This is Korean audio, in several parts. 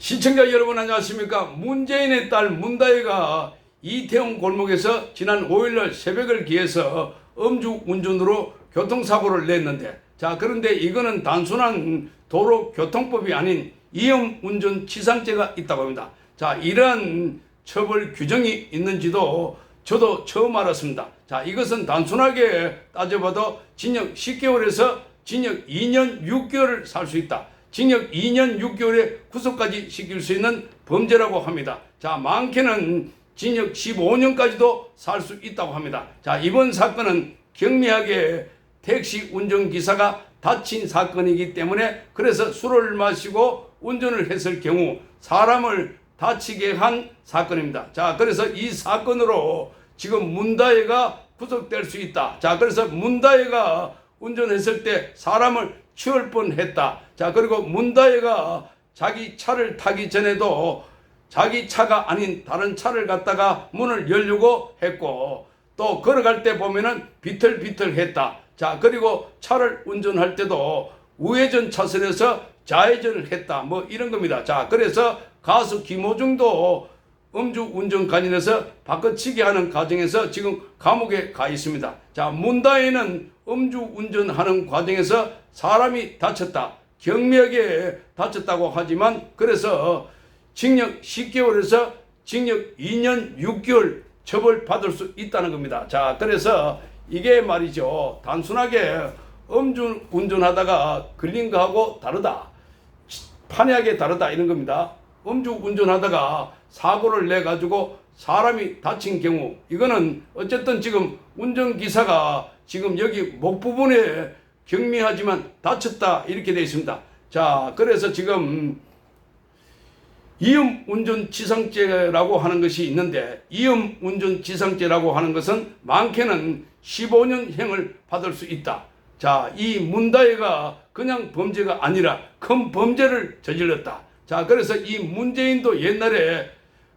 시청자 여러분 안녕하십니까. 문재인의 딸 문다혜가 이태원 골목에서 지난 5일날 새벽을 기해서 음주운전으로 교통사고를 냈는데, 자 그런데 이거는 단순한 도로교통법이 아닌 위험운전치상죄가 있다고 합니다. 자 이러한 처벌 규정이 있는지도 저도 처음 알았습니다. 자 이것은 단순하게 따져봐도 징역 10개월에서 징역 2년 6개월을 살 수 있다. 징역 2년 6개월에 구속까지 시킬 수 있는 범죄라고 합니다. 자, 많게는 징역 15년까지도 살 수 있다고 합니다. 자, 이번 사건은 경미하게 택시 운전기사가 다친 사건이기 때문에 그래서 술을 마시고 운전을 했을 경우 사람을 다치게 한 사건입니다. 자, 그래서 이 사건으로 지금 문다혜가 구속될 수 있다. 자, 그래서 문다혜가 운전했을 때 사람을 치울 뻔했다. 자 그리고 문다혜가 자기 차를 타기 전에도 자기 차가 아닌 다른 차를 갖다가 문을 열려고 했고, 또 걸어갈 때 보면은 비틀비틀했다. 자 그리고 차를 운전할 때도 우회전 차선에서 좌회전을 했다. 뭐 이런 겁니다. 자 그래서 가수 김호중도 음주운전 관련해서 바꿔치기 하는 과정에서 지금 감옥에 가 있습니다. 자 문다혜는 음주운전하는 과정에서 사람이 다쳤다. 경미하게 다쳤다고 하지만 그래서 징역 10개월에서 징역 2년 6개월 처벌받을 수 있다는 겁니다. 자 그래서 이게 말이죠. 단순하게 음주운전하다가 걸린 거하고 다르다. 판이하게 다르다 이런 겁니다. 음주운전하다가 사고를 내가지고 사람이 다친 경우 이거는 어쨌든 지금 운전기사가 지금 여기 목 부분에 경미하지만 다쳤다 이렇게 되어 있습니다. 자 그래서 지금 위험운전치상죄라고 하는 것이 있는데, 위험운전치상죄라고 하는 것은 많게는 15년형을 받을 수 있다. 자 이 문다혜가 그냥 범죄가 아니라 큰 범죄를 저질렀다. 자 그래서 이 문재인도 옛날에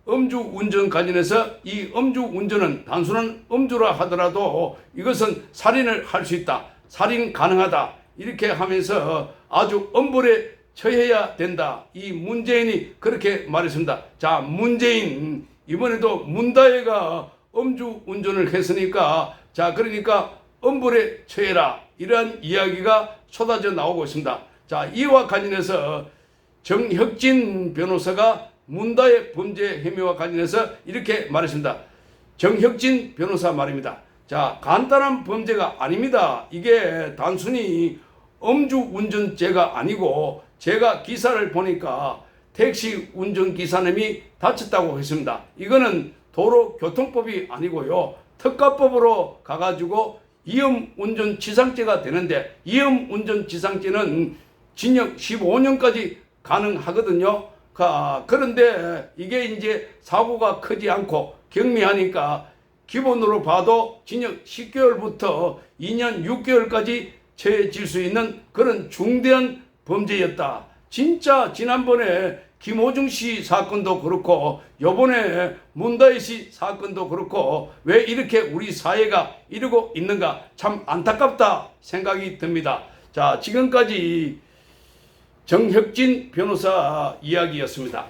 음주운전 관련해서 이 음주운전은 단순한 음주라 하더라도 이것은 살인을 할 수 있다. 살인 가능하다. 이렇게 하면서 아주 엄벌에 처해야 된다. 이 문재인이 그렇게 말했습니다. 자 문재인 이번에도 문다혜가 음주운전을 했으니까 자 그러니까 엄벌에 처해라. 이러한 이야기가 쏟아져 나오고 있습니다. 자 이와 관련해서 정혁진 변호사가 문다혜 범죄 혐의와 관련해서 이렇게 말했습니다. 정혁진 변호사 말입니다. 자 간단한 범죄가 아닙니다. 이게 단순히 음주운전죄가 아니고 제가 기사를 보니까 택시 운전기사님이 다쳤다고 했습니다. 이거는 도로교통법이 아니고요. 특가법으로 가가지고 위험운전치상죄가 되는데, 위험운전치상죄는 징역 15년까지 가능하거든요. 그런데 이게 이제 사고가 크지 않고 경미하니까 기본으로 봐도 징역 10개월부터 2년 6개월까지 처해질 수 있는 그런 중대한 범죄였다. 진짜 지난번에 김호중 씨 사건도 그렇고 요번에 문다혜 씨 사건도 그렇고 왜 이렇게 우리 사회가 이러고 있는가 참 안타깝다 생각이 듭니다. 자 지금까지 정혁진 변호사 이야기였습니다.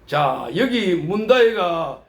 자 여기 문다혜가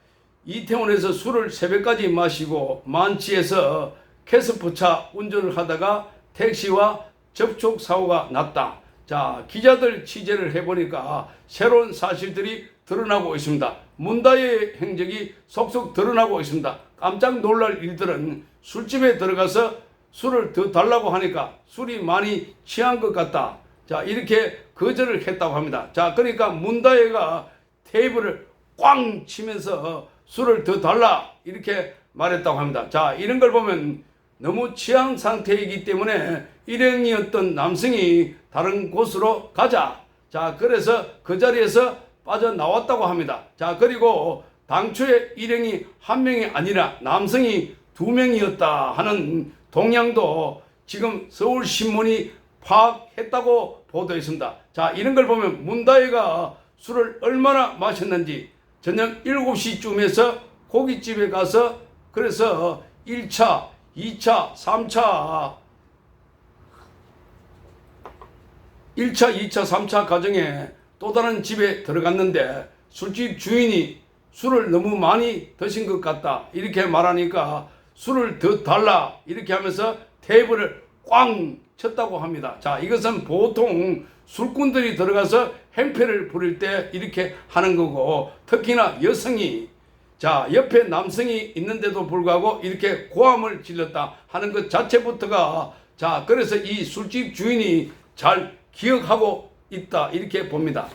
이태원에서 술을 새벽까지 마시고 만취해서 캐스프차 운전을 하다가 택시와 접촉 사고가 났다. 자 기자들 취재를 해보니까 새로운 사실들이 드러나고 있습니다. 문다혜의 행적이 속속 드러나고 있습니다. 깜짝 놀랄 일들은 술집에 들어가서 술을 더 달라고 하니까 술이 많이 취한 것 같다. 자 이렇게 거절을 했다고 합니다. 자 그러니까 문다혜가 테이블을 꽝 치면서 술을 더 달라 이렇게 말했다고 합니다. 자 이런 걸 보면 너무 취한 상태이기 때문에 일행이었던 남성이 다른 곳으로 가자. 자 그래서 그 자리에서 빠져나왔다고 합니다. 자 그리고 당초에 일행이 한 명이 아니라 남성이 2명이었다 하는 동향도 지금 서울신문이 파악했다고 보도했습니다. 자 이런 걸 보면 문다혜가 술을 얼마나 마셨는지, 저녁 7시쯤에서 고깃집에 가서 그래서 1차 2차, 3차 1차, 2차, 3차 과정에 또 다른 집에 들어갔는데 술집 주인이 술을 너무 많이 드신 것 같다 이렇게 말하니까 술을 더 달라 이렇게 하면서 테이블을 꽝 쳤다고 합니다. 자, 이것은 보통 술꾼들이 들어가서 행패를 부릴 때 이렇게 하는 거고, 특히나 여성이 자 옆에 남성이 있는데도 불구하고 이렇게 고함을 질렀다 하는 것 자체부터가 자 그래서 이 술집 주인이 잘 기억하고 있다 이렇게 봅니다.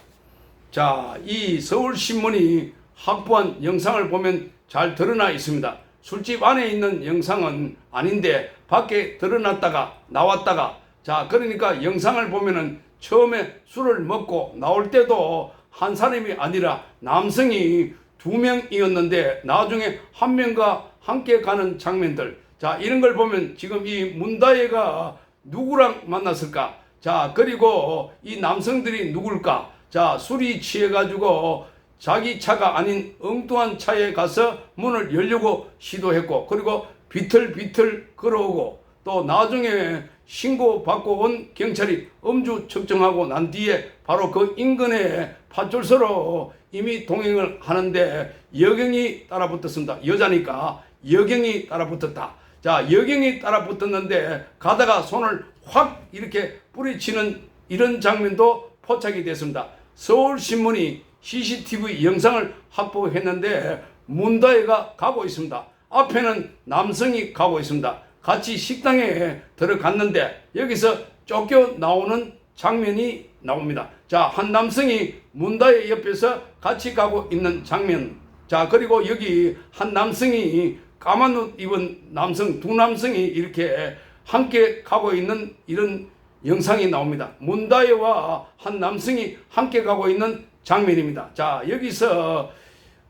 자, 이 서울신문이 확보한 영상을 보면 잘 드러나 있습니다. 술집 안에 있는 영상은 아닌데 밖에 드러났다가 나왔다가 자 그러니까 영상을 보면은 처음에 술을 먹고 나올 때도 한 사람이 아니라 남성이 2명이었는데 나중에 한 명과 함께 가는 장면들 자 이런 걸 보면 지금 이 문다혜가 누구랑 만났을까 자 그리고 이 남성들이 누굴까 자 술이 취해 가지고 자기 차가 아닌 엉뚱한 차에 가서 문을 열려고 시도했고 그리고 비틀비틀 걸어오고 또 나중에 신고받고 온 경찰이 음주 측정하고 난 뒤에 바로 그 인근의 파출소로 이미 동행을 하는데 여경이 따라붙었습니다. 여자니까 여경이 따라붙었다. 자, 여경이 따라붙었는데 가다가 손을 확 이렇게 뿌리치는 이런 장면도 포착이 됐습니다. 서울신문이 CCTV 영상을 확보했는데 문다혜가 가고 있습니다. 앞에는 남성이 가고 있습니다. 같이 식당에 들어갔는데 여기서 쫓겨 나오는 장면이 나옵니다. 자, 한 남성이 문다혜 옆에서 같이 가고 있는 장면. 자, 그리고 여기 한 남성이 까만 옷 입은 남성, 두 남성이 이렇게 함께 가고 있는 이런 영상이 나옵니다. 문다혜와 한 남성이 함께 가고 있는 장면입니다. 자, 여기서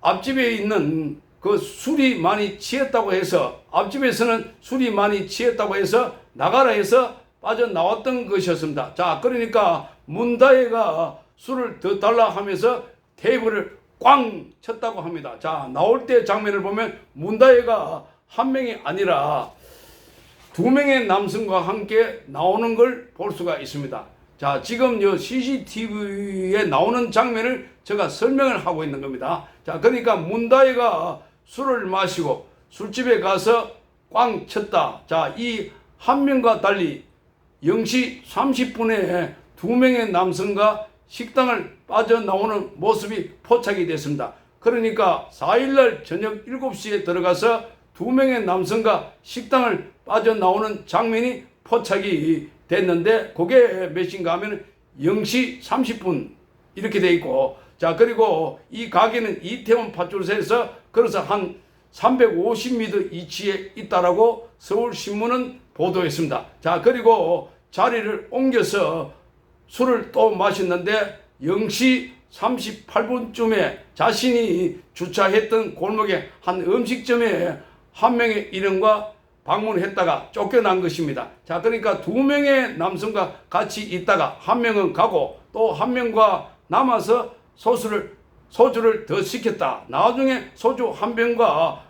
앞집에 있는 그 술이 많이 취했다고 해서 앞집에서는 술이 많이 취했다고 해서 나가라 해서 빠져나왔던 것이었습니다. 자, 그러니까 문다혜가 술을 더 달라 하면서 테이블을 꽝 쳤다고 합니다. 자, 나올 때 장면을 보면 문다혜가 한 명이 아니라 2명의 남성과 함께 나오는 걸 볼 수가 있습니다. 자, 지금 요 CCTV에 나오는 장면을 제가 설명을 하고 있는 겁니다. 자, 그러니까 문다혜가 술을 마시고 술집에 가서 꽝 쳤다. 자, 이 한 명과 달리 0시 30분에 2명의 남성과 식당을 빠져나오는 모습이 포착이 됐습니다. 그러니까 4일날 저녁 7시에 들어가서 2명의 남성과 식당을 빠져나오는 장면이 포착이 됐는데 그게 몇인가 하면 0시 30분 이렇게 돼 있고 자 그리고 이 가게는 이태원 파출소에서 그래서 한 350m 위치에 있다라고 서울신문은 보도했습니다. 자 그리고 자리를 옮겨서 술을 또 마셨는데 0시 38분쯤에 자신이 주차했던 골목의 한 음식점에 한 명의 이름과 방문했다가 쫓겨난 것입니다. 자, 그러니까 2명의 남성과 같이 있다가 한 명은 가고 또 한 명과 남아서 소주를 더 시켰다. 나중에 소주 한 병과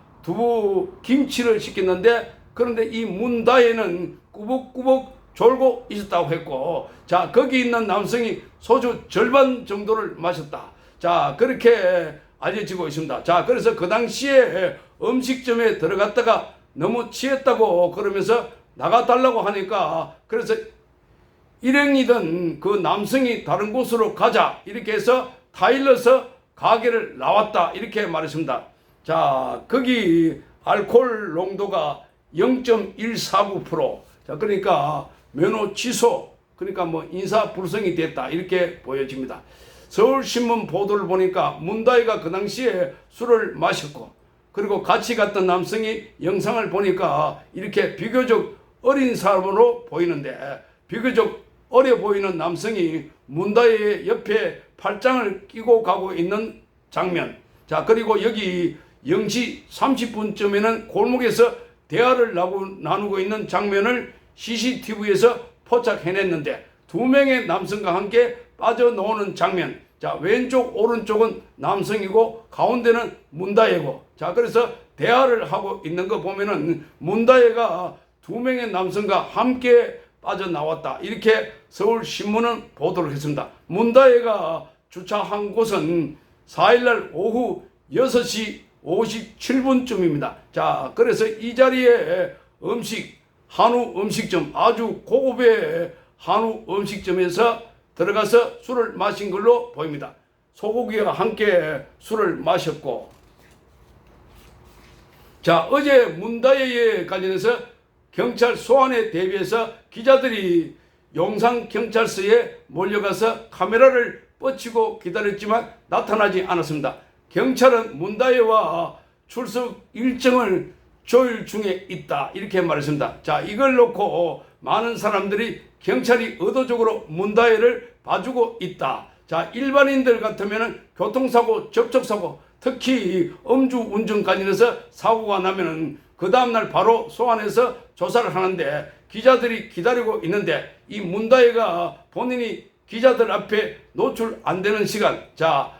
김치를 시켰는데 그런데 이 문다혜는 꾸벅꾸벅 졸고 있었다고 했고 자, 거기 있는 남성이 소주 절반 정도를 마셨다. 자, 그렇게 알려지고 있습니다. 자, 그래서 그 당시에 음식점에 들어갔다가 너무 취했다고 그러면서 나가달라고 하니까 그래서 일행이던 그 남성이 다른 곳으로 가자 이렇게 해서 타일러서 가게를 나왔다 이렇게 말했습니다. 자, 거기 알코올 농도가 0.149%. 자, 그러니까 면허 취소 그러니까 뭐 인사불성이 됐다 이렇게 보여집니다. 서울신문 보도를 보니까 문다혜가 그 당시에 술을 마셨고 그리고 같이 갔던 남성이 영상을 보니까 이렇게 비교적 어린 사람으로 보이는데 비교적 어려 보이는 남성이 문다혜 옆에 팔짱을 끼고 가고 있는 장면. 자, 그리고 여기 0시 30분쯤에는 골목에서 대화를 나누고 있는 장면을 CCTV에서 포착해냈는데 2명의 남성과 함께 빠져나오는 장면. 자, 왼쪽 오른쪽은 남성이고 가운데는 문다혜고 자, 그래서 대화를 하고 있는 거 보면은 문다혜가 2명의 남성과 함께 빠져나왔다 이렇게 서울신문은 보도를 했습니다. 문다혜가 주차한 곳은 4일날 오후 6시 57분쯤입니다. 자, 그래서 이 자리에 한우 음식점, 아주 고급의 한우 음식점에서 들어가서 술을 마신 걸로 보입니다. 소고기와 함께 술을 마셨고, 자, 어제 문다혜에 관련해서 경찰 소환에 대비해서 기자들이 용산경찰서에 몰려가서 카메라를 뻗치고 기다렸지만 나타나지 않았습니다. 경찰은 문다혜와 출석 일정을 조율 중에 있다, 이렇게 말했습니다. 자, 이걸 놓고 많은 사람들이 경찰이 의도적으로 문다혜를 봐주고 있다. 자, 일반인들 같으면 교통사고, 접촉사고, 특히 음주운전 관련해서 사고가 나면은 그 다음날 바로 소환해서 조사를 하는데, 기자들이 기다리고 있는데 이 문다혜가 본인이 기자들 앞에 노출 안 되는 시간, 자,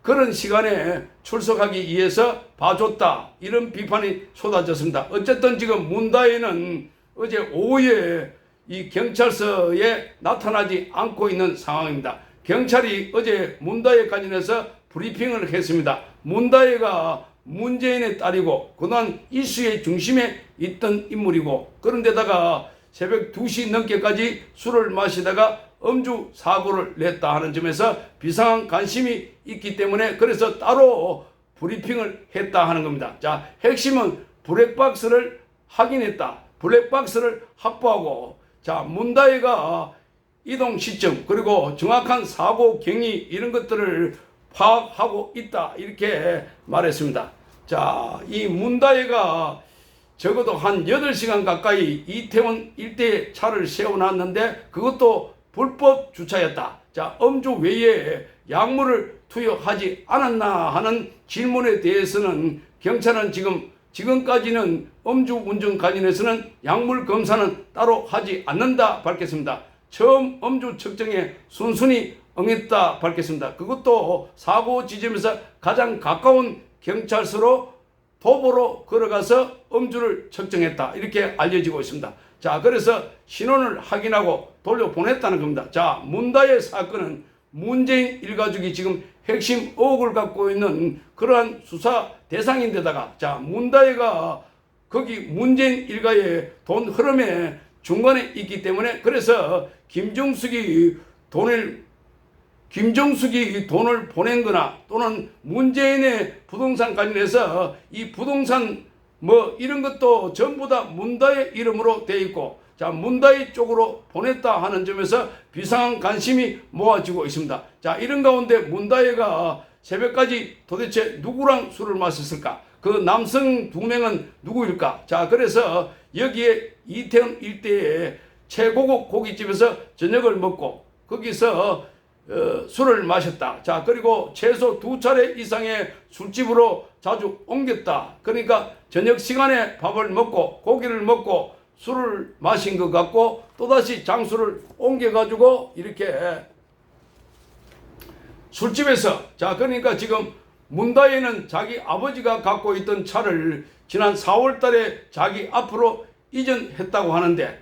그런 시간에 출석하기 위해서 봐줬다, 이런 비판이 쏟아졌습니다. 어쨌든 지금 문다혜는 어제 오후에 이 경찰서에 나타나지 않고 있는 상황입니다. 경찰이 어제 문다혜 관련해서 브리핑을 했습니다. 문다혜가 문재인의 딸이고 그동안 이슈의 중심에 있던 인물이고, 그런데다가 새벽 2시 넘게까지 술을 마시다가 음주 사고를 냈다 하는 점에서 비상한 관심이 있기 때문에 그래서 따로 브리핑을 했다 하는 겁니다. 자, 핵심은 블랙박스를 확인했다, 블랙박스를 확보하고, 자, 문다혜가 이동 시점 그리고 정확한 사고 경위 이런 것들을 파악하고 있다, 이렇게 말했습니다. 자, 이 문다혜가 적어도 한 8시간 가까이 이태원 일대에 차를 세워놨는데 그것도 불법 주차였다. 자, 음주 외에 약물을 투여하지 않았나 하는 질문에 대해서는 경찰은 지금까지는 음주운전 관련해서는 약물 검사는 따로 하지 않는다 밝혔습니다. 처음 음주 측정에 순순히 응했다 밝혔습니다. 그것도 사고 지점에서 가장 가까운 경찰서로 도보로 걸어가서 음주를 측정했다, 이렇게 알려지고 있습니다. 자, 그래서 신원을 확인하고 돌려보냈다는 겁니다. 자, 문다혜 사건은 문재인 일가족이 지금 핵심 의혹을 갖고 있는 그러한 수사 대상인데다가, 자, 문다혜가 거기 문재인 일가의 돈 흐름에 중간에 있기 때문에 그래서 김정숙이 돈을 보낸 거나 또는 문재인의 부동산 관련해서 이 부동산 뭐 이런 것도 전부 다 문다혜 이름으로 돼 있고, 자, 문다혜 쪽으로 보냈다 하는 점에서 비상한 관심이 모아지고 있습니다. 자, 이런 가운데 문다혜가 새벽까지 도대체 누구랑 술을 마셨을까? 그 남성 2명은 누구일까? 자, 그래서 여기에 이태원 일대에 최고급 고깃집에서 저녁을 먹고 거기서 술을 마셨다. 자, 그리고 최소 2차례 이상의 술집으로 자주 옮겼다. 그러니까 저녁 시간에 밥을 먹고 고기를 먹고 술을 마신 것 같고 또다시 장소를 옮겨가지고 이렇게 술집에서, 자, 그러니까 지금 문다혜는 자기 아버지가 갖고 있던 차를 지난 4월 달에 자기 앞으로 이전했다고 하는데,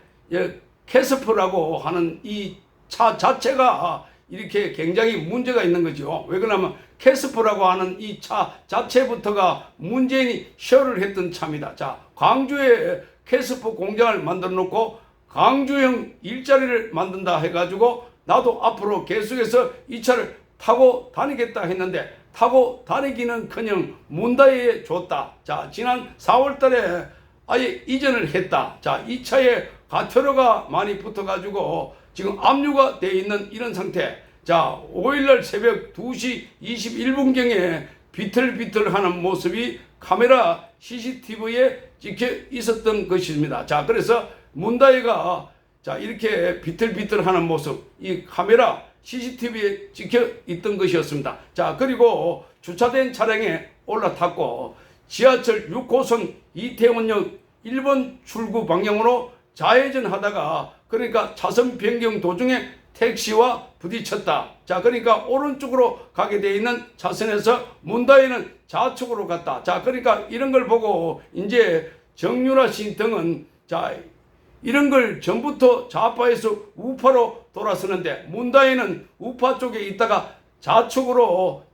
캐스퍼라고 하는 이 차 자체가 이렇게 굉장히 문제가 있는 거죠. 왜 그러냐면 캐스퍼라고 하는 이 차 자체부터가 문재인이 쉐어를 했던 차입니다. 자, 광주에 캐스퍼 공장을 만들어 놓고 광주형 일자리를 만든다 해가지고 나도 앞으로 계속해서 이 차를 타고 다니겠다 했는데 타고 다니기는커녕 문다혜에 줬다. 자, 지난 4월 달에 아예 이전을 했다. 자, 이 차에 가태료가 많이 붙어가지고 지금 압류가 돼 있는 이런 상태. 자, 5일날 새벽 2시 21분경에 비틀비틀하는 모습이 카메라 CCTV에 찍혀 있었던 것입니다. 자, 그래서 문다혜가 자, 이렇게 비틀비틀하는 모습, 이 카메라 CCTV에 찍혀 있던 것이었습니다. 자, 그리고 주차된 차량에 올라탔고 지하철 6호선 이태원역 1번 출구 방향으로 좌회전하다가 그러니까 차선 변경 도중에 택시와 부딪혔다. 자, 그러니까 오른쪽으로 가게 되어 있는 차선에서 문다혜는 좌측으로 갔다. 자, 그러니까 이런 걸 보고 이제 정유라 씨 등은 자, 이런 걸 전부터 좌파에서 우파로 돌아서는데 문다이는 우파 쪽에 있다가 좌쪽으로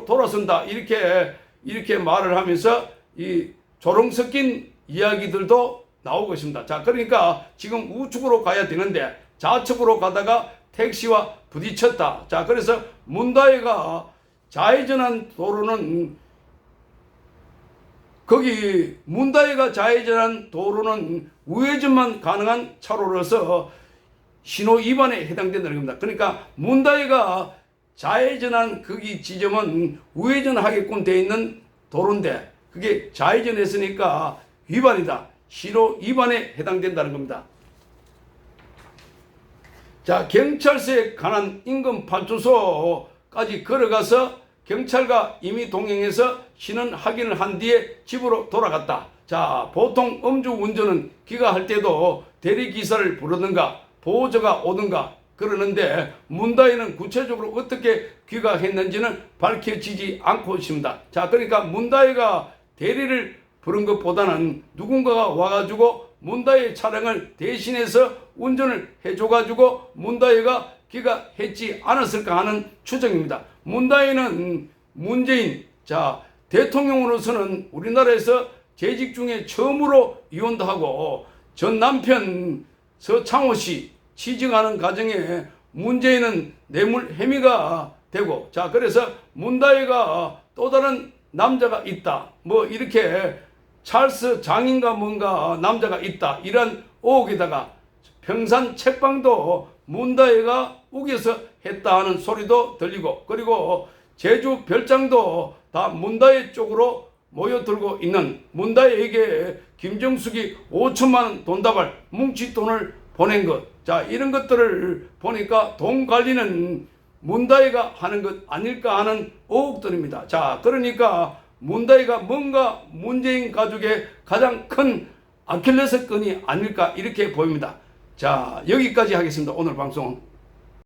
돌아선다 이렇게 말을 하면서 이 조롱 섞인 이야기들도 나오고 있습니다. 자, 그러니까 지금 우측으로 가야 되는데 좌측으로 가다가 택시와 부딪혔다. 자, 그래서 문다이가 좌회전한 도로는 문다이가 좌회전한 도로는 우회전만 가능한 차로라서 신호 위반에 해당된다는 겁니다. 그러니까 문다이가 좌회전한 거기 지점은 우회전하게끔 되어 있는 도로인데 그게 좌회전했으니까 위반이다. 신호 위반에 해당된다는 겁니다. 자, 경찰서에 관한 인근派出所까지 걸어가서 경찰과 이미 동행해서 신원 확인을 한 뒤에 집으로 돌아갔다. 자, 보통 음주운전은 귀가할 때도 대리기사를 부르든가 보호자가 오든가 그러는데 문다이는 구체적으로 어떻게 귀가했는지는 밝혀지지 않고 있습니다. 자, 그러니까 문다이가 대리를 부른 것보다는 누군가가 와가지고 문다이의 차량을 대신해서 운전을 해줘가지고 문다이가 귀가했지 않았을까 하는 추정입니다. 문다이는 문재인, 자, 대통령으로서는 우리나라에서 재직 중에 처음으로 이혼도 하고 전 남편 서창호 씨 취직하는 과정에 문재인은 뇌물 혐의가 되고, 자, 그래서 문다이가 또 다른 남자가 있다. 뭐 이렇게 찰스 장인가 뭔가 남자가 있다. 이런 의혹에다가 평산 책방도 문다이가 우겨서 했다 하는 소리도 들리고, 그리고 제주 별장도 다 문다이 쪽으로 모여들고 있는, 문다이에게 김정숙이 5천만 원 돈다발 뭉칫돈을 보낸 것, 자, 이런 것들을 보니까 돈 관리는 문다이가 하는 것 아닐까 하는 의혹들입니다. 자, 그러니까 문다이가 뭔가 문재인 가족의 가장 큰 아킬레스건이 아닐까 이렇게 보입니다. 자, 여기까지 하겠습니다. 오늘 방송.